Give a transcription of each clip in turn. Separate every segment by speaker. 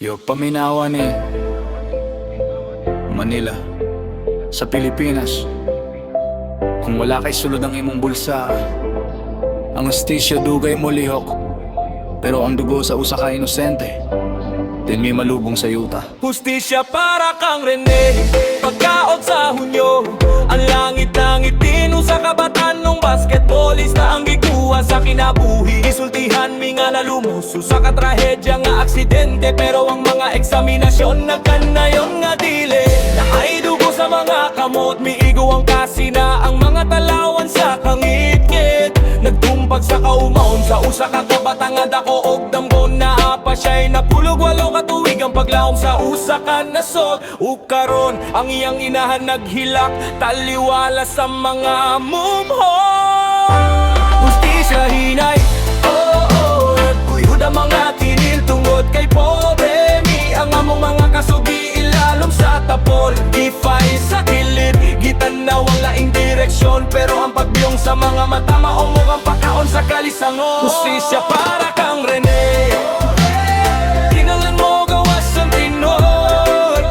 Speaker 1: Yo paminawa ni Manila sa Pilipinas. Kung wala kay sulod ang imong bulsa, ang hustisya dugay mo lihok, pero ang dugo sa usa ka inosente, din may malubong sa yuta.
Speaker 2: Hustisya para kang Rene, pagkaot sa hunyo. Ang langit-langit din sa kabatan nung basketballista ang gikuha sa kinabuhi. Isultihan mi nga nalumuso sa katrahedya nga aksidente, pero ang mga eksaminasyon nagkanayon nga dili. Naay dugo sa mga kamot, miigo ang kasina, ang mga talawan sa kangit-ngit. Nagtumpag sa kaumaon sa usa ka kabatang nga dako og damgon na apa siya'y napulog walo ka tuig ang paglawom sa usa ka nasod. Ug karon ang iyang inahan naghilak taliwala sa mga mumho. Hustisya hinay, kuyod ang mga tinil tungod kay pobre mi. Ang among mga kasugi ilalom sa tapol, gifay sa kilid, gitanaw ang laing direksyon, pero ang pagbyong sa mga mata maong mukhang pakaon sa kalisangon. Hustisya para kang Rene, tinalan mo gawas ang tinod.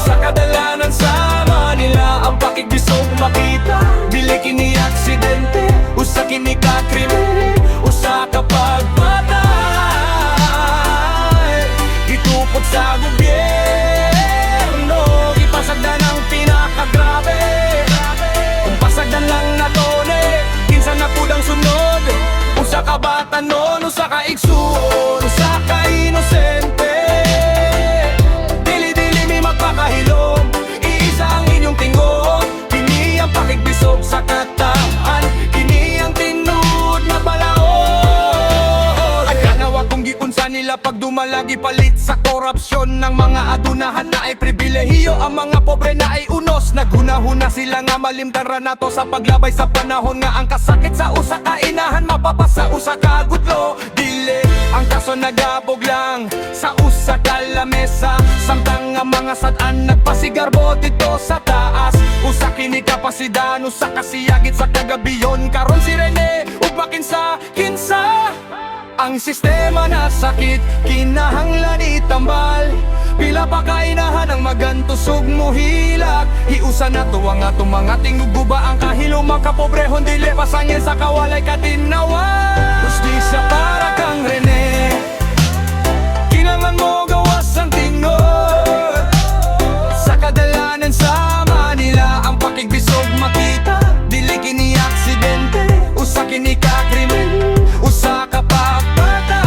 Speaker 2: Sa kadalanan sa Manila ang pakigbisog makita, dili kini aksidente, usa kini ka krimen, usa ka pagpatay. Itupod sa gobyerno, ipasagdan ang pinakagrabe. Kung pasagdan lang na tone, kinsa na pudang sunod. Usa ka batanon, usa ka igsuon, usa ka inosente. Dili-dili mi magpakahilom, iisa ang inyong tingog. Kini ang pakigbisog sa kataan, kini ang tinud na balaod. Ay kanawa kung giunsa nila pag dumalagi palit sa korupsyon ng mga adunahan na ay pribilehiyo. Ang mga pobre na ay unos, naghunahuna sila nga malimtan ra nato sa paglabay sa panahon nga ang kasakit sa usa ka inahan mapapasa usa ka gudlo. Dili ang kaso nagabog lang sa usa ka lamesa, samtang nga mga sad-an nagpasigarbo dito sa taas. Usa kini kapasidad, usa ka siyagit sa kagabiyon. Karon si Rene ug makinsa-kinsa ang sistema na sakit, kinahanglan itambal. Pila pa kainahan ang magantusog mo hilak. Hiusa na to ang atong mga tinguguba, ang kahilo makapobrehon dili pasangil sa kawalay katinawan. Hustisya para kang Rene, kinahanglan mo gawas ang tingod. Sa kadalanan sa Manila ang pakigbisog makita, dili kini aksidente, usa kini ka krimen, usa ka pagpatay.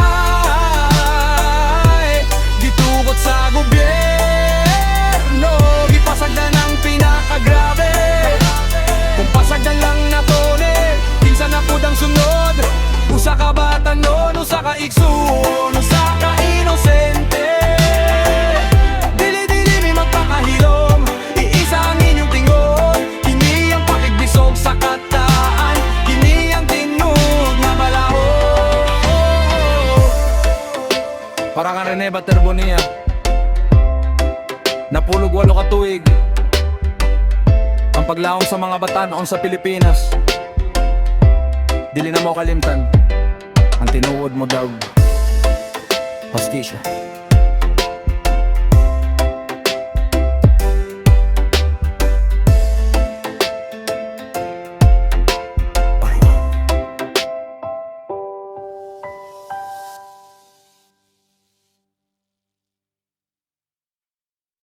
Speaker 2: Gitukot sa gobyerno, gipasagdan ang pinakagrabe. Kung pasagdan lang na tone, kinsa na pudang sunod. Usa ka batanon, usa ka igsuon, usa ka inosente. Dili-dili mi magpakahilom, iisa ang inyong tingon. Kini ang pakigbisog sa kataan, kini ang tinud nga balaod.
Speaker 1: Para kang Rene Baterbonia, napulog walo ka tuig ang paglawom sa mga batanon sa Pilipinas. Dili na mo kalimtan ang tinuod mo daw hustisya.